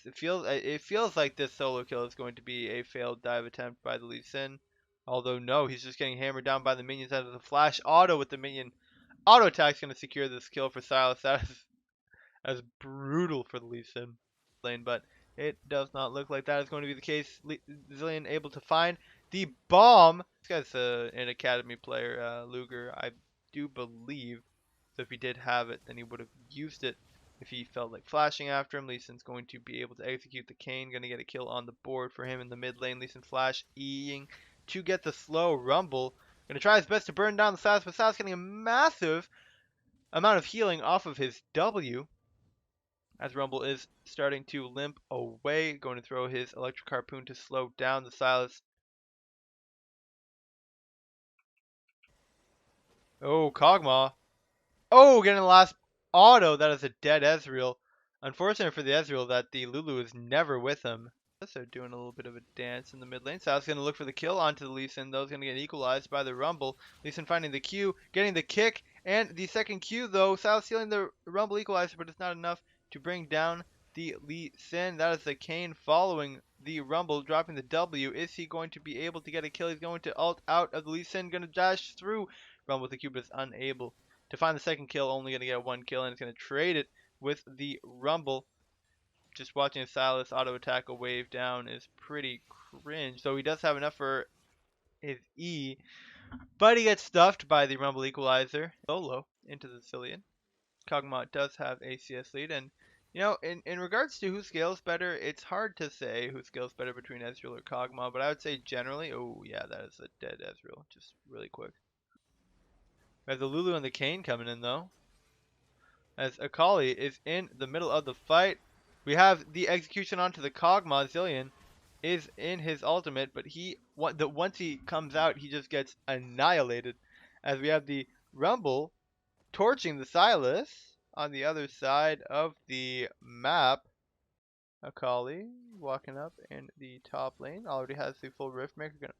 It feels like this solo kill is going to be a failed dive attempt by the Lee Sin. Although no, he's just getting hammered down by the minions out of the flash auto with the minion auto attack's going to secure this kill for Silas. That is brutal for the Lee Sin lane, but it does not look like that is going to be the case. Zillion able to find the bomb. This guy's an academy player, Luger, I do believe. So if he did have it, then he would have used it if he felt like flashing after him. Lee Sin's going to be able to execute the Kayn. Going to get a kill on the board for him in the mid lane. Lee Sin flash eing to get the slow rumble. Going to try his best to burn down the Silas, but Silas getting a massive amount of healing off of his W. As Rumble is starting to limp away, going to throw his electric harpoon to slow down the Silas. Oh, Kog'Maw. Oh, getting the last auto. That is a dead Ezreal. Unfortunate for the Ezreal that the Lulu is never with him. So doing a little bit of a dance in the mid lane. Silas going to look for the kill onto the Lee Sin. Those going to get equalized by the Rumble. Lee Sin finding the Q, getting the kick, and the second Q though. Silas stealing the Rumble equalizer, but it's not enough to bring down the Lee Sin. That is the Kayn following the Rumble, dropping the W. Is he going to be able to get a kill? He's going to ult out of the Lee Sin, going to dash through. Rumble with the Q, but is unable to find the second kill. Only going to get one kill, and it's going to trade it with the Rumble. Just watching Silas auto attack a wave down is pretty cringe. So he does have enough for his E, but he gets stuffed by the Rumble equalizer solo into the Zillion. Kog'Maw does have ACS lead, and you know, in regards to who scales better, it's hard to say who scales better between Ezreal or Kog'Maw, but I would say generally, oh yeah, that is a dead Ezreal, just really quick. We have the Lulu and the Kayn coming in though, as Akali is in the middle of the fight. We have the execution onto the Kog'Maw. Zillion is in his ultimate, but once he comes out, he just gets annihilated. As we have the Rumble torching the Silas on the other side of the map. Akali walking up in the top lane. Already has the full Riftmaker. Gonna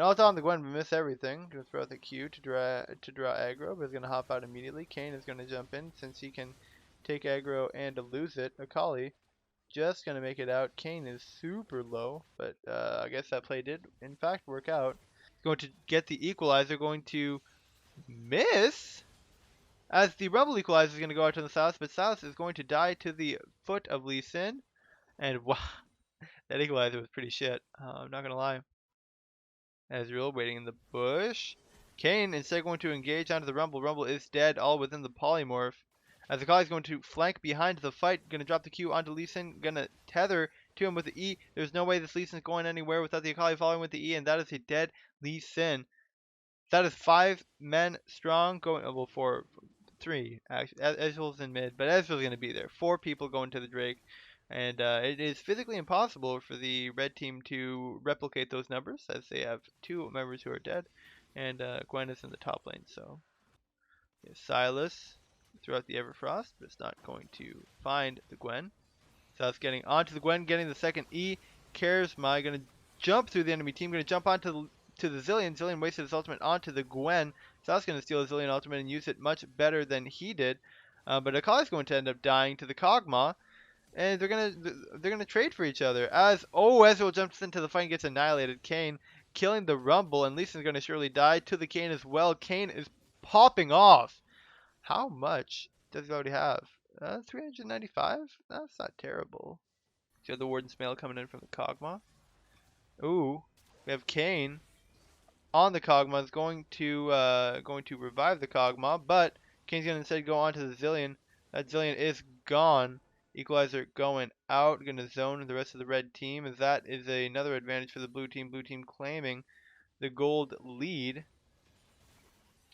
ult on the Gwen, but miss everything. Gonna throw out the Q to draw aggro, but is gonna hop out immediately. Kayn is gonna jump in since he can take aggro and lose it. Akali just gonna make it out. Kayn is super low, but I guess that play did in fact work out. Going to get the equalizer, going to miss as the Rumble equalizer is going to go out to the Silas, but Silas is going to die to the foot of Lee Sin. And wow, that equalizer was pretty shit. I'm not gonna lie. Ezreal waiting in the bush. Kayn instead going to engage onto the Rumble. Rumble is dead, all within the polymorph. As Akali is going to flank behind the fight, going to drop the Q onto Lee Sin, going to tether to him with the E. There's no way this Lee Sin is going anywhere without the Akali following with the E, and that is a dead Lee Sin. That is 5 men strong, going well 3 actually. Ezreal's in mid, but Ezreal's going to be there. 4 people going to the Drake, and it is physically impossible for the red team to replicate those numbers, as they have 2 members who are dead, and Gwen is in the top lane. So Silas throughout the Everfrost, but it's not going to find the Gwen. Silas getting onto the Gwen, getting the second E. Charisma going to jump through the enemy team, going to jump onto the Zillion. Zillion wasted his ultimate onto the Gwen. Silas going to steal his Zillion ultimate and use it much better than he did. But Akali's going to end up dying to the Kog'Maw, and they're gonna trade for each other. As Ezreal jumps into the fight and gets annihilated. Kayn killing the Rumble, and Lee Sin's going to surely die to the Kayn as well. Kayn is popping off. How much does he already have? 395? That's not terrible. So you have the Warden's Mail coming in from the Kog'Maw. Ooh, we have Kayn on the Kog'Maw is going to revive the Kog'Maw, but Kayn's going to instead go on to the Zillion. That Zillion is gone. Equalizer going out, going to zone the rest of the red team, as that is another advantage for the blue team. Blue team claiming the gold lead.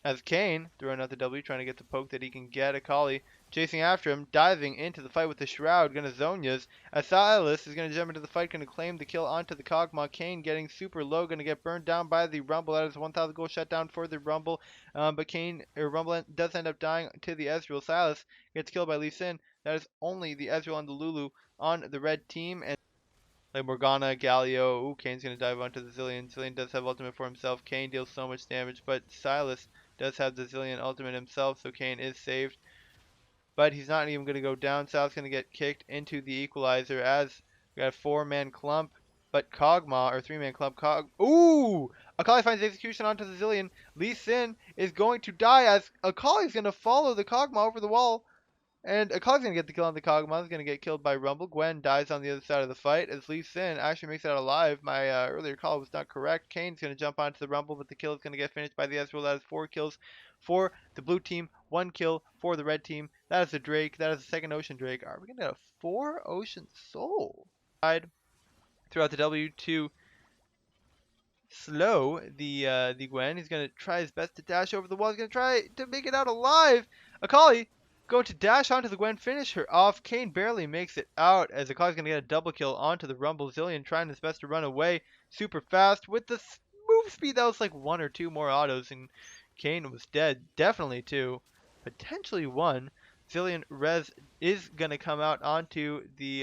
As Kayn throwing out the W, trying to get the poke that he can get. Akali chasing after him, diving into the fight with the Shroud, gonna Zhonya's. As Silas is gonna jump into the fight, gonna claim the kill onto the Kog'Maw. Kayn getting super low, gonna get burned down by the Rumble. That is 1,000 gold shutdown for the Rumble. But Rumble does end up dying to the Ezreal. Silas gets killed by Lee Sin. That is only the Ezreal and the Lulu on the red team. And like Morgana, Galio. Ooh, Kayn's gonna dive onto the Zillion. Zillion does have ultimate for himself. Kayn deals so much damage, but Silas does have the Zillion ultimate himself, so Kayn is saved. but he's not even going to go down. Sal's going to get kicked into the equalizer as we got a 4-man clump, but Kog'Maw, or 3-man clump, Ooh! Akali finds execution onto the Zillion. Lee Sin is going to die as Akali's going to follow the Kog'Maw over the wall. And Akali's going to get the kill on the Kog'Maw. He's going to get killed by Rumble. Gwen dies on the other side of the fight as Lee Sin actually makes it out alive. My earlier call was not correct. Kayn's going to jump onto the Rumble, but the kill is going to get finished by the Ezreal. That is 4 kills for the blue team, 1 kill for the red team. That is a Drake. That is the second Ocean Drake. Are we going to get a 4 Ocean Soul? Throughout the W to slow the Gwen. He's going to try his best to dash over the wall. He's going to try to make it out alive. Akali going to dash onto the Gwen, finish her off. Kayn barely makes it out as Akali's going to get a double kill onto the Rumble. Zillion trying his best to run away super fast with the move speed that was like 1 or 2 more autos, and Kayn was dead. Definitely 2, potentially 1. Zillion res is going to come out onto the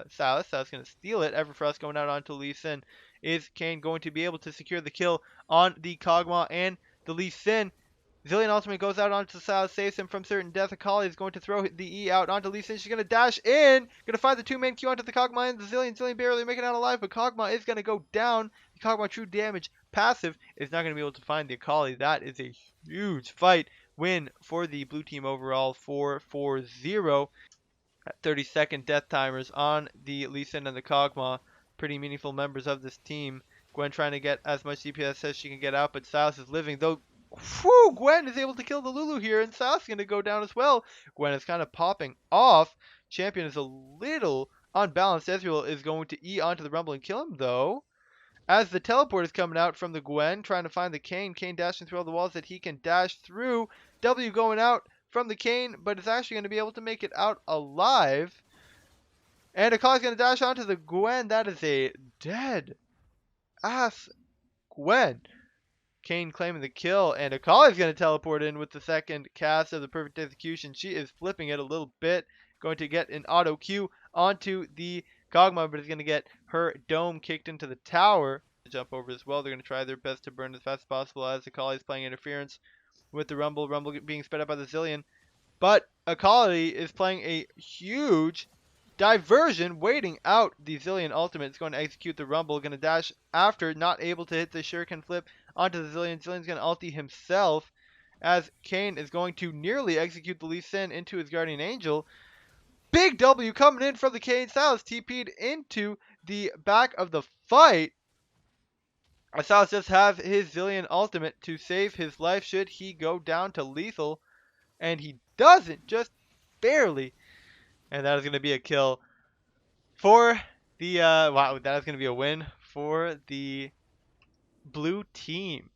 Salas. Salas going to steal it. Everfrost going out onto Lee Sin. Is Kayn going to be able to secure the kill on the Kog'Maw and the Lee Sin? Zillion ultimate goes out onto Salas, saves him from certain death. Akali is going to throw the E out onto Lee Sin. She's going to dash in. Going to find the 2-man Q onto the Kog'Maw and the Zillion. Zillion barely making it out alive, but Kog'Maw is going to go down. The Kog'Maw true damage passive is not going to be able to find the Akali. That is a huge fight. Win for the blue team overall, 4-4-0. 30-second death timers on the Lee Sin and the Kog'Maw. Pretty meaningful members of this team. Gwen trying to get as much DPS as she can get out, but Salas is living. Though, whew, Gwen is able to kill the Lulu here, and Salas is going to go down as well. Gwen is kind of popping off. Champion is a little unbalanced. Ezreal is going to E onto the Rumble and kill him, though. As the teleport is coming out from the Gwen, trying to find the Kayn. Kayn dashing through all the walls that he can dash through. W going out from the Kayn, but is actually going to be able to make it out alive. And Akali's going to dash onto the Gwen. That is a dead ass Gwen. Kayn claiming the kill, and Akali's going to teleport in with the second cast of the perfect execution. She is flipping it a little bit. Going to get an auto Q onto the Kog'Maw, but is going to get her dome kicked into the tower. Jump over as well. They're going to try their best to burn as fast as possible as Akali is playing interference with the Rumble. Rumble being sped up by the Zillion. But Akali is playing a huge diversion, waiting out the Zillion ultimate. It's going to execute the Rumble. Going to dash after, not able to hit the Shuriken flip onto the Zillion. Zillion's going to ulti himself as Kayn is going to nearly execute the Lee Sin into his Guardian Angel. Big W coming in from the Kayn. Salas TP'd into the back of the fight. Salas just have his Zillion ultimate to save his life should he go down to lethal. And he doesn't, just barely. And that is going to be a kill for the, wow, that is going to be a win for the blue team.